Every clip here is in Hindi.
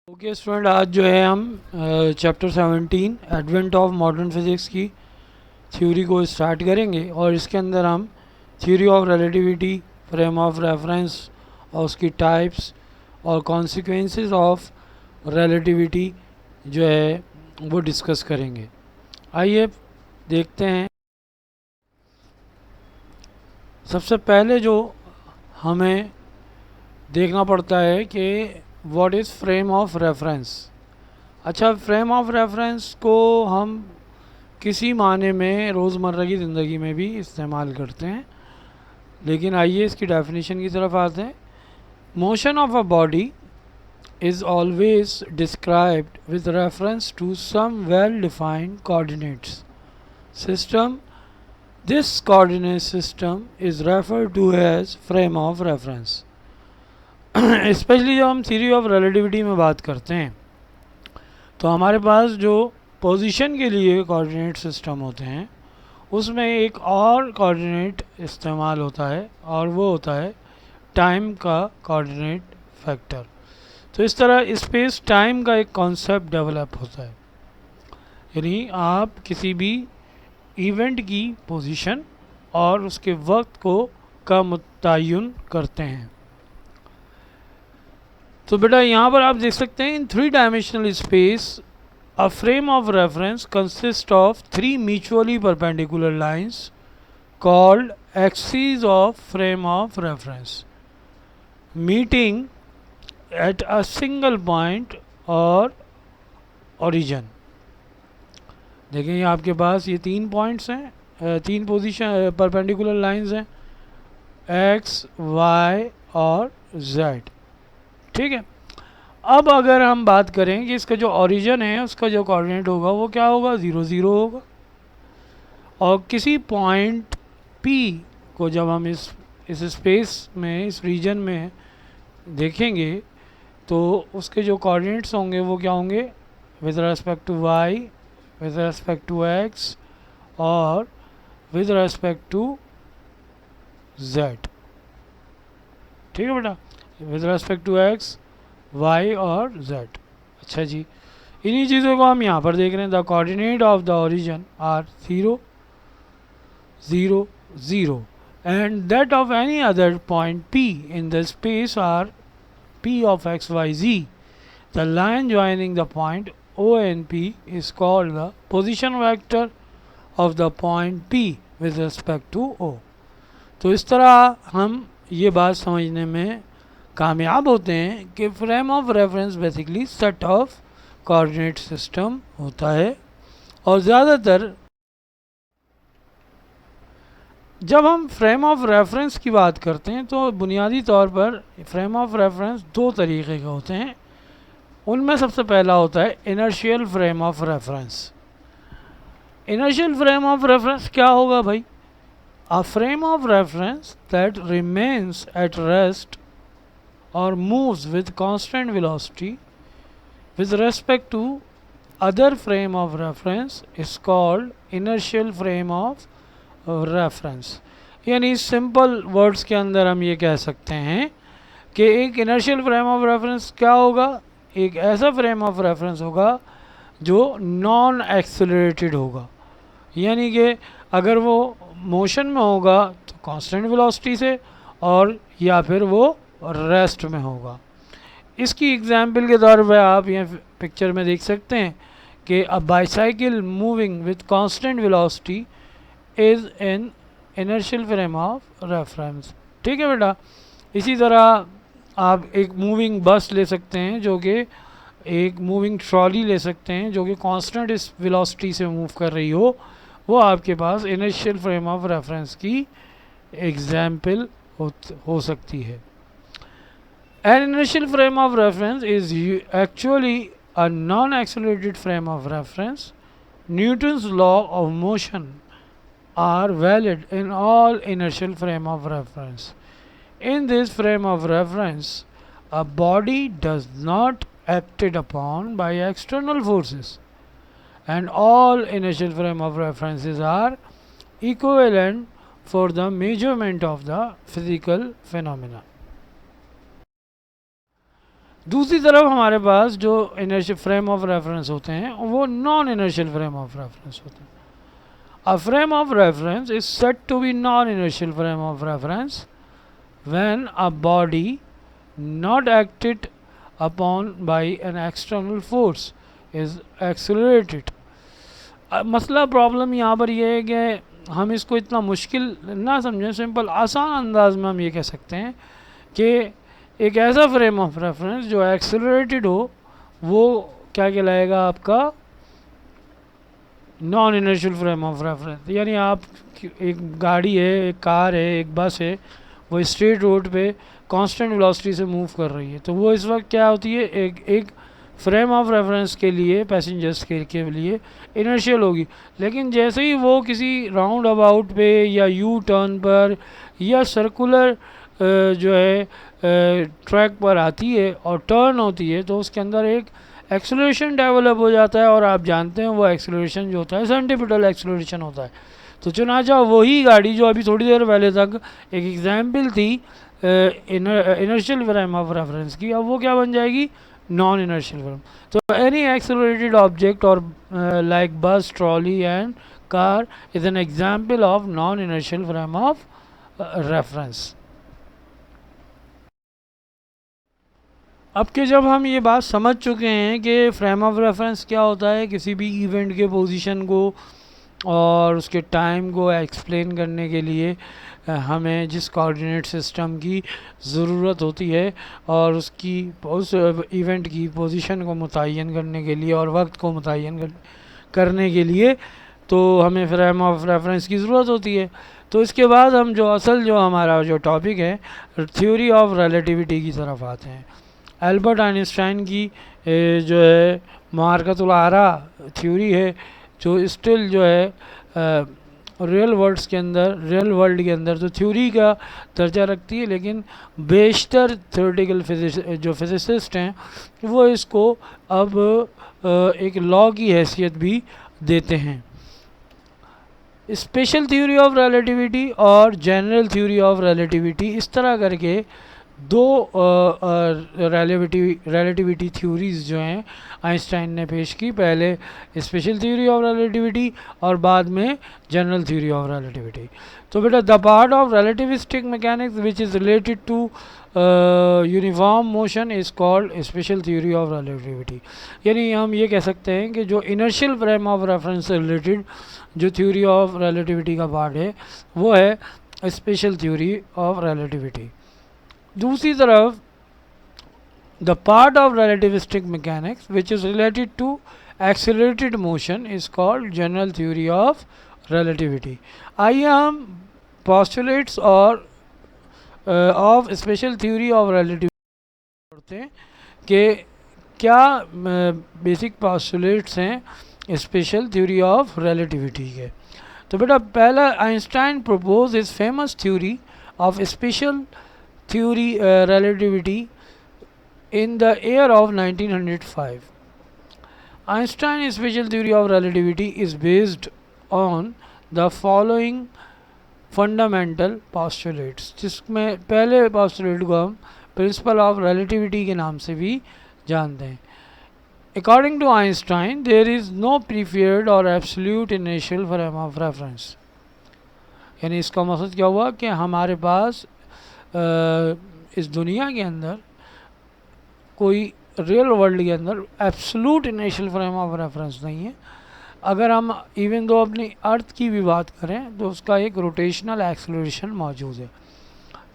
ओके स्टूडेंट, आज जो है हम chapter 17 advent of modern physics की थ्योरी को स्टार्ट करेंगे और इसके अंदर हम theory of relativity, frame of reference और उसकी टाइप्स और कॉन्सिक्वेंसेस ऑफ रिलेटिविटी जो है वो डिस्कस करेंगे। आइए देखते हैं। सबसे पहले जो हमें देखना पड़ता है कि what is frame of reference. अच्छा, फ्रेम ऑफ रेफरेंस को हम किसी माने में रोज़मर्रा की ज़िंदगी में भी इस्तेमाल करते हैं, लेकिन आइए इसकी डेफिनेशन की तरफ आते हैं। Motion of a body is always described with reference to some well defined coordinates system. This coordinate system is referred to as frame of reference. Specially जब हम थ्योरी ऑफ रिलेटिविटी में बात करते हैं तो हमारे पास जो पोजीशन के लिए कोऑर्डिनेट सिस्टम होते हैं उसमें एक और कोऑर्डिनेट इस्तेमाल होता है और वो होता है टाइम का कोऑर्डिनेट फैक्टर। तो इस तरह स्पेस टाइम का एक कॉन्सेप्ट डेवलप होता है, यानी आप किसी भी इवेंट की पोजीशन और उसके वक्त को का मुतय्यन करते हैं। तो बेटा यहाँ पर आप देख सकते हैं, इन 3 dimensional space a frame of reference consists of 3 mutually perpendicular lines called axes of frame of reference meeting at a single point or origin। देखें, ये आपके पास ये 3 पॉइंट्स हैं, 3 पोजीशन परपेंडिकुलर लाइंस हैं, एक्स, वाई और जेड। ठीक है। अब अगर हम बात करें कि इसका जो ओरिजिन है उसका जो कोऑर्डिनेट होगा वो क्या होगा, 0 0 होगा। और किसी पॉइंट P को जब हम इस स्पेस में, इस रीजन में देखेंगे तो उसके जो कोऑर्डिनेट्स होंगे वो क्या होंगे, with respect to y, with respect to x और विद रेस्पेक्ट टू z। ठीक है बेटा, with respect to x, y और z। अच्छा जी, इन्हीं चीज़ों को हम यहाँ पर देख रहे हैं। The coordinate of the origin are 0 0 0 and that of any other point P in the space are P of x y z। The line joining the point O and P is called the position vector of the point P with respect to O। तो इस तरह हम ये बात समझने में कामयाब होते हैं कि frame of reference basically set of coordinate system होता है। और ज़्यादातर जब हम फ्रेम ऑफ रेफरेंस की बात करते हैं तो बुनियादी तौर पर फ्रेम ऑफ रेफरेंस 2 तरीके के होते हैं। उनमें सबसे पहला होता है inertial frame of reference. Inertial frame of reference क्या होगा भाई? अ frame of reference that remains at rest or moves with constant velocity with respect to other frame of reference is called inertial frame of reference। यानी सिंपल वर्ड्स के अंदर हम ये कह सकते हैं कि एक इनर्शियल फ्रेम ऑफ रेफरेंस क्या होगा, एक ऐसा फ्रेम ऑफ रेफरेंस होगा जो नॉन एक्सेलरेटेड होगा, यानी कि अगर वो मोशन में होगा तो कांस्टेंट वेलोसिटी से और या फिर वो रेस्ट में होगा। इसकी एग्जाम्पल के तौर पर आप ये पिक्चर में देख सकते हैं कि अ bicycle moving with constant velocity is an inertial frame of reference. ठीक है बेटा। इसी तरह आप एक मूविंग बस ले सकते हैं, जो कि एक मूविंग ट्रॉली ले सकते हैं जो कि कांस्टेंट इस वेलोसिटी से मूव कर रही हो, वो आपके पास इनर्शियल फ्रेम ऑफ रेफरेंस की एग्जाम्पल हो सकती है। An inertial frame of reference is actually a non-accelerated frame of reference. Newton's law of motion are valid in all inertial frame of reference. In this frame of reference, a body does not acted upon by external forces, and all inertial frame of references are equivalent for the measurement of the physical phenomena। दूसरी तरफ हमारे पास जो इनर्शियल फ्रेम ऑफ रेफरेंस होते हैं वो non inertial frame of reference होते हैं. A frame of reference is said to be non inertial frame of reference when a body not acted upon by an external force is accelerated. मसला प्रॉब्लम यहाँ पर यह है कि हम इसको इतना मुश्किल ना समझें, सिंपल आसान अंदाज में हम ये कह सकते हैं कि एक ऐसा फ्रेम ऑफ रेफरेंस जो एक्सेलरेटेड हो वो क्या कहलाएगा आपका non inertial frame of reference. यानी आप एक गाड़ी है, एक कार है, एक बस है, वो स्ट्रेट रोड पे कांस्टेंट वेलोसिटी से मूव कर रही है, तो वो इस वक्त क्या होती है, एक फ्रेम ऑफ रेफरेंस के लिए पैसेंजर्स के लिए इनर्शियल होगी. लेकिन जैसे ही वो किसी राउंड अबाउट पे या यू टर्न पर या सर्कुलर जो है ट्रैक पर आती है और टर्न होती है तो उसके अंदर एक एक्सेलरेशन डेवलप हो जाता है. और आप जानते हैं वो एक्सेलरेशन जो होता है सेंट्रीपिटल एक्सेलरेशन होता है. तो चुनाचा वही गाड़ी जो अभी थोड़ी देर पहले तक एक एग्जाम्पल थी इनर्शियल फ्रेम ऑफ रेफरेंस की, अब वो क्या बन जाएगी, नॉन इनर्शियल फ्रेम. तो एनी एक्सेलरेटेड ऑब्जेक्ट और लाइक बस, trolley and car is an example of non inertial frame of reference. अब के जब हम ये बात समझ चुके हैं कि फ्रेम ऑफ रेफरेंस क्या होता है, किसी भी इवेंट के पोजीशन को और उसके टाइम को एक्सप्लेन करने के लिए हमें जिस कोऑर्डिनेट सिस्टम की ज़रूरत होती है और उस इवेंट की पोजीशन को मुतय्यन करने के लिए और वक्त को मुतय्यन करने के लिए तो हमें फ्रेम ऑफ रेफरेंस की ज़रूरत होती है. तो इसके बाद हम जो हमारा जो टॉपिक है थ्योरी ऑफ रिलेटिविटी की तरफ आते हैं. एल्बर्ट आइंस्टाइन की जो है मार्कतुल आरा थ्योरी है जो स्टिल जो है रियल वर्ल्ड के अंदर तो थ्योरी का दर्जा रखती है, लेकिन बेशतर थ्योरेटिकल जो फिजिसिस्ट हैं वो इसको अब एक लॉ की हैसियत भी देते हैं. स्पेशल थ्योरी ऑफ रिलेटिविटी और जनरल थ्योरी ऑफ रिलेटिविटी, इस तरह करके दो रिलेटिविटी थ्योरीज जो हैं आइंस्टाइन ने पेश की. पहले स्पेशल थ्योरी ऑफ रिलेटिविटी और बाद में जनरल थ्योरी ऑफ रिलेटिविटी. तो बेटा the part of relativistic mechanics which is related to uniform motion is called special theory of relativity. यानी हम ये कह सकते हैं कि जो इनर्शियल फ्रेम ऑफ रेफरेंस से रिलेटेड जो थ्योरी ऑफ रिलेटिविटी का पार्ट है वो है स्पेशल थ्योरी ऑफ रिलेटिविटी. दूसरी तरफ the part of relativistic mechanics which is related to accelerated motion is called general theory of relativity. आइए हम पोस्टुलेट्स और of special theory of relativity पढ़ते हैं कि क्या बेसिक पोस्टुलेट्स हैं स्पेशल थ्योरी ऑफ रिलेटिविटी के. तो बेटा पहला Einstein propose is famous theory of special theory relativity in the year of 1905. Einstein's special theory of relativity is based on the following fundamental postulates, जिसमें पहले postulate को हम principle of relativity के नाम से भी जानते हैं. According to Einstein, there is no preferred or absolute initial frame of reference. यानी इसका मकसद क्या हुआ कि हमारे पास इस दुनिया के अंदर कोई रियल वर्ल्ड के अंदर absolute initial frame of reference नहीं है. अगर हम इवन दो अपनी अर्थ की भी बात करें तो उसका एक रोटेशनल एक्सेलरेशन मौजूद है.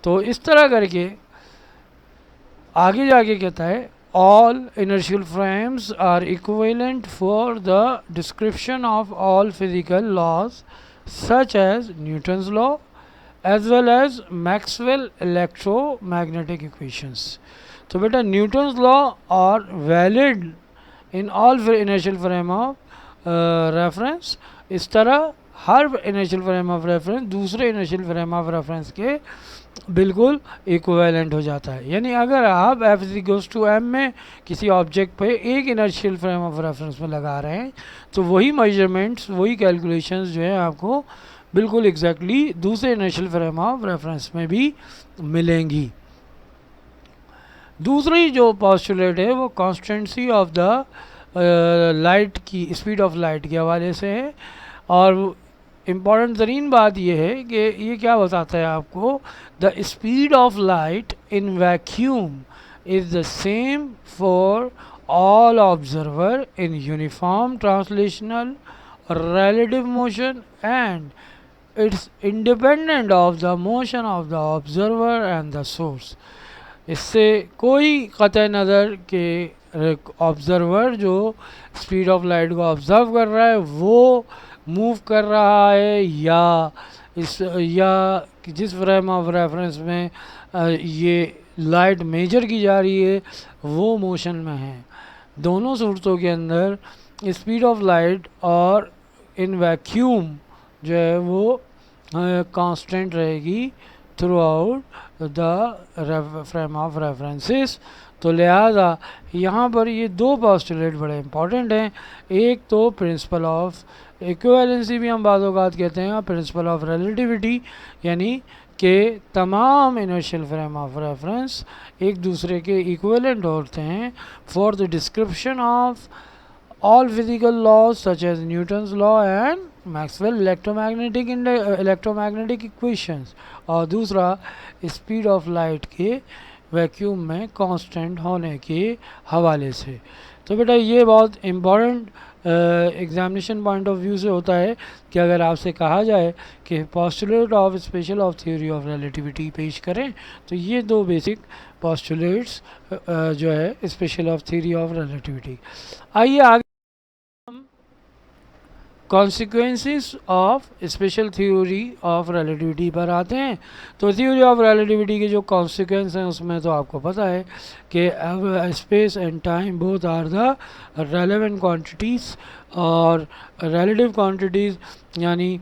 तो इस तरह करके आगे जाके कहता है all inertial frames are equivalent for the description of all physical laws such as Newton's law as well as Maxwell electromagnetic equations. तो बेटा Newton's law are valid in all inertial frame of reference. इस तरह हर इनर्शियल फ्रेम ऑफ रेफरेंस दूसरे इनर्शियल फ्रेम ऑफ रेफरेंस के बिल्कुल इक्विवेलेंट हो जाता है. यानी अगर आप F is equals to M में किसी ऑब्जेक्ट पे एक इनर्शियल फ्रेम ऑफ रेफरेंस में लगा रहे हैं तो वही मेजरमेंट्स वही कैलकुलेशंस जो है आपको बिल्कुल एग्जैक्टली दूसरे इनर्शियल फ्रेम ऑफ रेफरेंस में भी मिलेंगी. दूसरी जो पॉस्टुलेट है वो कॉन्स्टेंसी ऑफ द लाइट की, स्पीड ऑफ लाइट के हवाले से है। और इम्पॉर्टेंट तरीन बात यह है कि ये क्या बताता है आपको, the speed of light in vacuum is the same for all observer in uniform translational relative motion and it's independent of the motion of the observer and the source। इससे कोई क़तई नज़र के ऑब्ज़र्वर जो स्पीड ऑफ लाइट को ऑब्ज़र्व कर रहा है वो मूव कर रहा है या जिस फ्रेम ऑफ रेफरेंस में ये लाइट मेजर की जा रही है वो मोशन में है। दोनों सूरतों के अंदर स्पीड ऑफ लाइट और इन वैक्यूम जो है वो कांस्टेंट रहेगी through out the frame of references. तो लिहाजा यहाँ पर ये दो पोस्टुलेट बड़े इंपॉर्टेंट हैं। एक तो प्रिंसिपल ऑफ इक्विवेलेंसी भी हम बाज़ औक़ात कहते हैं, और प्रिंसिपल ऑफ रिलेटिविटी, यानी कि तमाम इनर्शियल फ्रेम ऑफ रेफरेंस एक दूसरे के इक्विवेलेंट होते हैं for the description of all physical laws such as Newton's law and Maxwell electromagnetic equations. और दूसरा स्पीड ऑफ लाइट के वैक्यूम में कांस्टेंट होने के हवाले से। तो बेटा ये बहुत important examination point of view से होता है कि अगर आपसे कहा जाए कि postulate of special of theory of relativity पेश करें तो ये दो बेसिक पोस्टुलेट्स जो है special of theory of relativity. आइए आगे हम consequences of special theory of relativity पर आते हैं। तो थ्योरी ऑफ रिलेटिविटी के जो कॉन्सिक्वेंस हैं उसमें तो आपको पता है कि space and time both are the relevant quantities, और रिलेटिव क्वांटिटीज़ यानी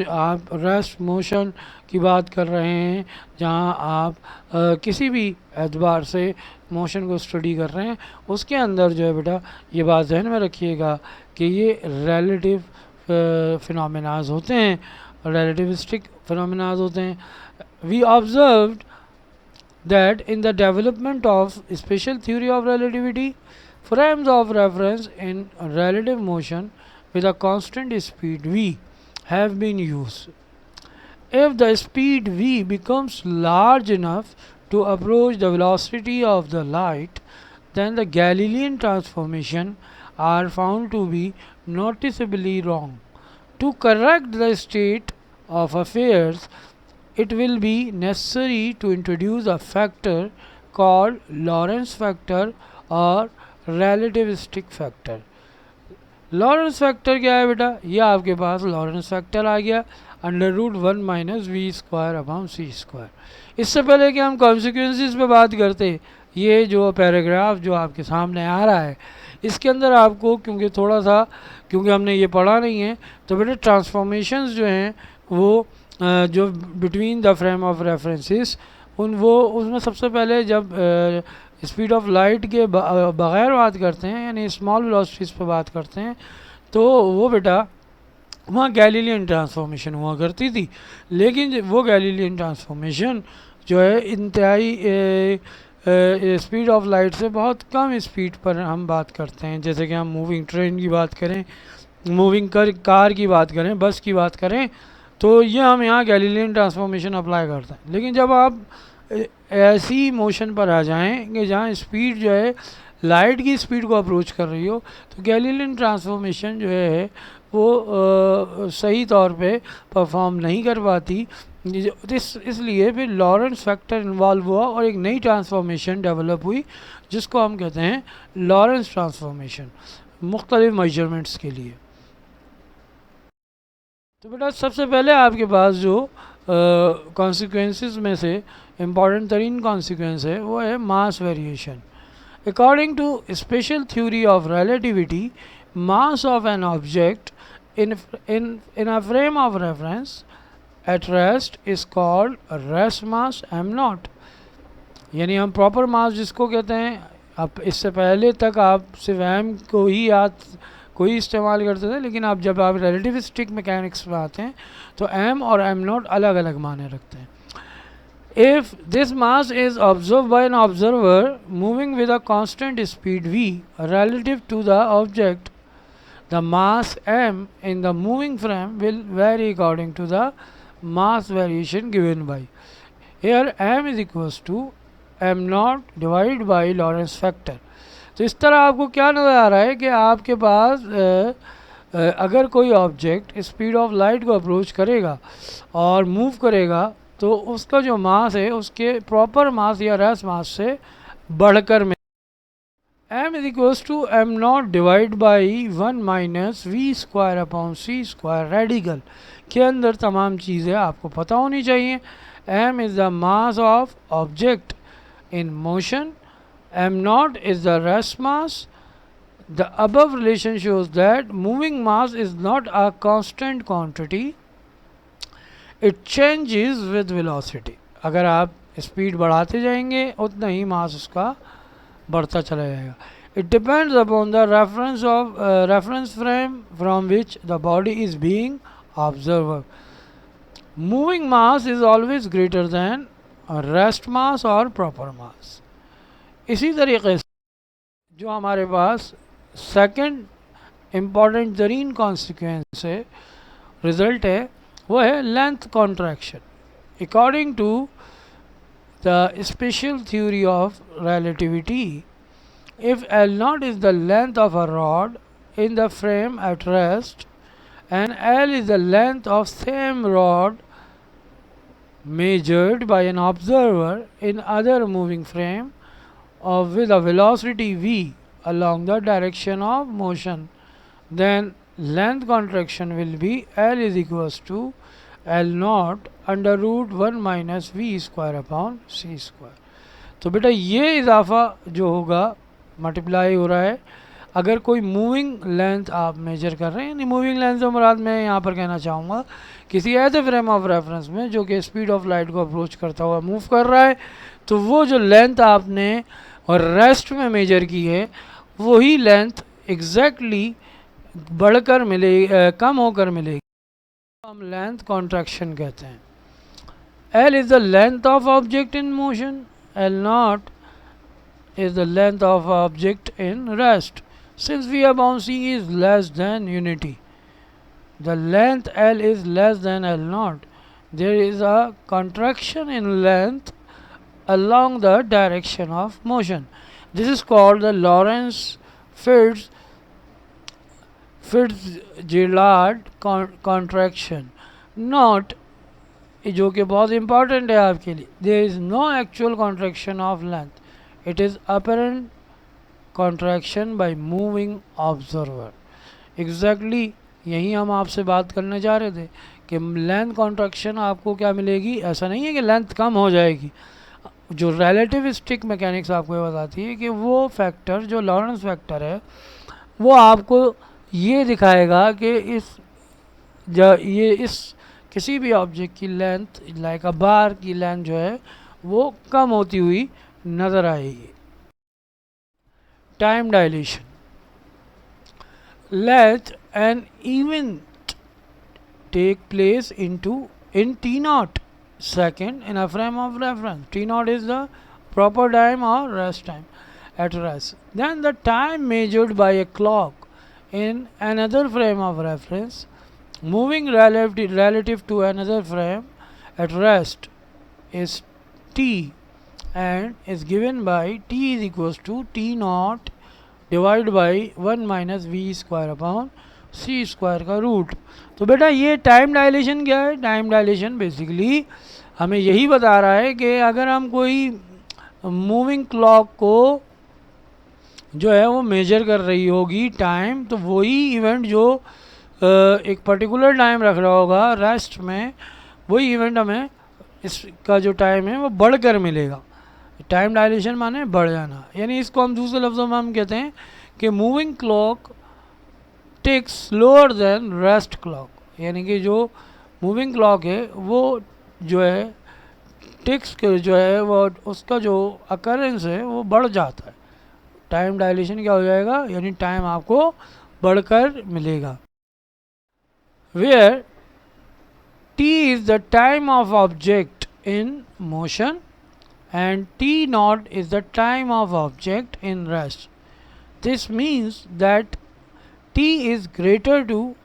आप रेस्ट मोशन की बात कर रहे हैं जहां आप किसी भी एतबार से मोशन को स्टडी कर रहे हैं, उसके अंदर जो है बेटा ये बात जहन में रखिएगा कि ये रिलेटिव फिनोमेनाज होते हैं, रिलेटिविस्टिक फिनोमेनाज होते हैं। We observed that in the development of special theory of relativity, frames of reference in relative motion with a constant speed v have been used. If the speed v becomes large enough to approach the velocity of the light, then the Galilean transformation are found to be noticeably wrong. To correct the state of affairs, it will be necessary to introduce a factor called Lorentz factor or relativistic factor। Lawrence factor क्या है बेटा, ये आपके पास लॉरेंस फैक्टर आ गया √1 minus v square upon c square. इससे पहले कि हम कॉन्सिक्वेंसेस पे बात करते, ये जो पैराग्राफ जो आपके सामने आ रहा है इसके अंदर आपको क्योंकि हमने ये पढ़ा नहीं है तो बेटा ट्रांसफॉर्मेशंस जो हैं वो जो between the frame of references उसमें सबसे पहले जब स्पीड ऑफ लाइट के बग़ैर बात करते हैं यानी स्मॉल वेलोसिटीज़ पर बात करते हैं तो वो बेटा वहाँ गैलीलियन ट्रांसफॉर्मेशन हुआ करती थी। लेकिन वो गैलीलियन ट्रांसफॉर्मेशन जो है इंतहाई स्पीड ऑफ लाइट से बहुत कम स्पीड पर हम बात करते हैं। जैसे कि हम मूविंग ट्रेन की बात करें, मूविंग कार की बात करें, बस की बात करें, तो ये हम यहाँ गैलीलियन ट्रांसफॉर्मेशन अप्लाई करते हैं। लेकिन जब आप ऐसी मोशन पर आ जाएंगे जहाँ स्पीड जो है लाइट की स्पीड को अप्रोच कर रही हो तो गैलीलियन ट्रांसफॉर्मेशन जो है वो सही तौर पे परफॉर्म नहीं कर पाती। इसलिए फिर लॉरेंस फैक्टर इन्वॉल्व हुआ और एक नई ट्रांसफॉर्मेशन डेवलप हुई जिसको हम कहते हैं लॉरेंस ट्रांसफॉर्मेशन, मुख्तलिफ मेजरमेंट्स के लिए। तो बेटा सबसे पहले आपके पास जो कॉन्सिक्वेंसेस में से इम्पॉर्टेंट तरीन कॉन्सिक्वेंस है वो है mass variation. According to special theory of relativity, mass of an object in a frame of reference at rest is called rest mass m0। यानी हम प्रॉपर मास जिसको कहते हैं, अब इससे पहले तक आप सिर्फ m को ही इस्तेमाल करते थे, लेकिन आप जब आप रिलेटिविस्टिक मैकेनिक्स में आते हैं तो m और m0 अलग अलग माने रखते हैं। If this mass is observed by an observer moving with a constant speed v relative to the object, the mass m in the moving frame will vary according to the mass variation given by. Here m is equals to m naught divided by Lorentz factor. तो इस तरह आपको क्या नज़र आ रहा है कि आपके पास अगर कोई ऑब्जेक्ट स्पीड ऑफ लाइट को अप्रोच करेगा और मूव करेगा तो उसका जो मास है उसके प्रॉपर मास या रेस मास से बढ़कर में m is equals to m naught divide by 1 minus v square upon c square. Radical के अंदर तमाम चीज़ें आपको पता होनी चाहिए। m is the mass of object in motion, m naught is the rest mass. The above relation shows that moving mass is not a constant quantity. It changes with velocity. अगर आप स्पीड बढ़ाते जाएंगे उतना ही मास उसका बढ़ता चला जाएगा। It depends upon the reference frame from which the body is being observed. Moving mass is always greater than a rest mass or proper mass. इसी तरीके से जो हमारे पास सेकंड इम्पॉर्टेंट तरीन कॉन्सिक्वेंस है, रिज़ल्ट है, वो है length contraction. According to the special theory of relativity, if l naught is the length of a rod in the frame at rest and l is the length of same rod measured by an observer in other moving frame with a velocity v along the direction of motion, then length contraction will be L is equals to L naught under root 1 minus v square upon c square. तो बेटा ये इजाफा जो होगा मल्टीप्लाई हो रहा है अगर कोई मूविंग लेंथ आप मेजर कर रहे हैं। यानी मूविंग लेंथ से मुराद मैं यहाँ पर कहना चाहूँगा किसी ऐसे फ्रेम ऑफ रेफरेंस में जो कि स्पीड ऑफ लाइट को अप्रोच करता हुआ मूव कर रहा है, तो वो जो लेंथ आपने और रेस्ट में मेजर की है वही लेंथ एग्जैक्टली बढ़कर कम होकर मिलेगी, हम लेंथ कॉन्ट्रैक्शन कहते हैं। L is the length of object in motion, L not is the length of object in rest. Since V upon C is less than unity, the length L is less than L naught. There is a contraction in length along the direction of motion. This is called the Lorentz-Fitzgerald contraction. Note जो कि बहुत important है आपके लिए, there is no actual contraction of length. It is apparent contraction by moving observer. Exactly यही हम आपसे बात करने जा रहे थे कि लेंथ कॉन्ट्रैक्शन आपको क्या मिलेगी। ऐसा नहीं है कि लेंथ कम हो जाएगी। जो रिलेटिविस्टिक मैकेनिक्स आपको ये बताती है कि वो फैक्टर जो लॉरेंस फैक्टर है वो आपको ये दिखाएगा कि इस किसी भी ऑब्जेक्ट की लेंथ लाइक अ बार की लेंथ जो है वो कम होती हुई नज़र आएगी। Time dilation, let an event take place in t naught second in a frame of reference. T naught is the proper time or rest time at rest. Then the time measured by a clock in another frame of reference moving relative to another frame at rest is t and is given by t is equals to t naught divide by 1 minus v square upon c square का रूट। तो बेटा ये टाइम डायलेशन क्या है? टाइम डायलेशन बेसिकली हमें यही बता रहा है कि अगर हम कोई मूविंग क्लॉक को जो है वो मेजर कर रही होगी टाइम, तो वही इवेंट जो एक पर्टिकुलर टाइम रख रहा होगा रेस्ट में, वही इवेंट हमें इसका जो टाइम है वो बढ़कर मिलेगा। टाइम डायलेशन माने बढ़ जाना, यानी इसको हम दूसरे लफ्ज़ों में हम कहते हैं कि moving clock ticks slower than rest clock. यानी कि जो मूविंग क्लॉक है वो जो है टिक्स के जो है वो उसका जो अकरेंस है वो बढ़ जाता है। टाइम डायलेशन क्या हो जाएगा, यानी टाइम आपको बढ़कर मिलेगा। Where t is the time of object in motion and t naught is the time of object in rest. This means that t is greater to,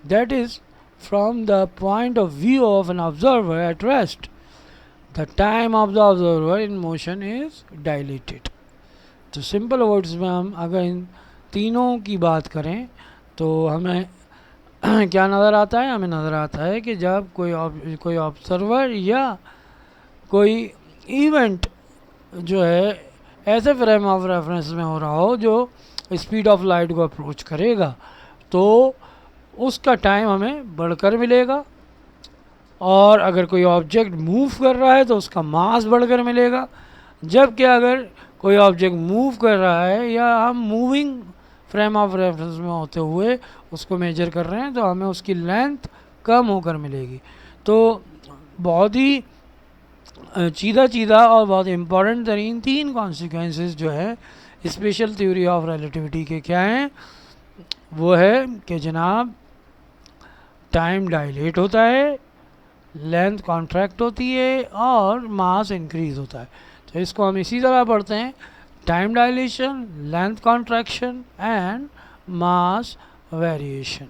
that is, from the point of view of an observer at rest, the time of the observer in motion is dilated. तो सिंपल वर्ड्स में हम अगर इन तीनों की बात करें तो हमें क्या नज़र आता है? हमें नज़र आता है कि जब कोई ऑब्जर्वर या कोई इवेंट जो है ऐसे फ्रेम ऑफ रेफरेंस में हो रहा हो जो स्पीड ऑफ लाइट को अप्रोच करेगा, तो उसका टाइम हमें बढ़कर मिलेगा, और अगर कोई ऑब्जेक्ट मूव कर रहा है तो उसका मास बढ़कर मिलेगा। जबकि अगर कोई ऑब्जेक्ट मूव कर रहा है या हम मूविंग फ्रेम ऑफ रेफरेंस में होते हुए उसको मेजर कर रहे हैं तो हमें उसकी लेंथ कम होकर मिलेगी। तो बहुत ही सीधा और बहुत इम्पॉर्टेंट तरीन 3 कॉन्सिक्वेंसेस जो है स्पेशल थ्योरी ऑफ रिलेटिविटी के क्या हैं? वो है कि जनाब टाइम डायलेट होता है, लेंथ कॉन्ट्रैक्ट होती है और मास इंक्रीज होता है। तो इसको हम इसी तरह पढ़ते हैं, time dilation, length contraction and mass variation.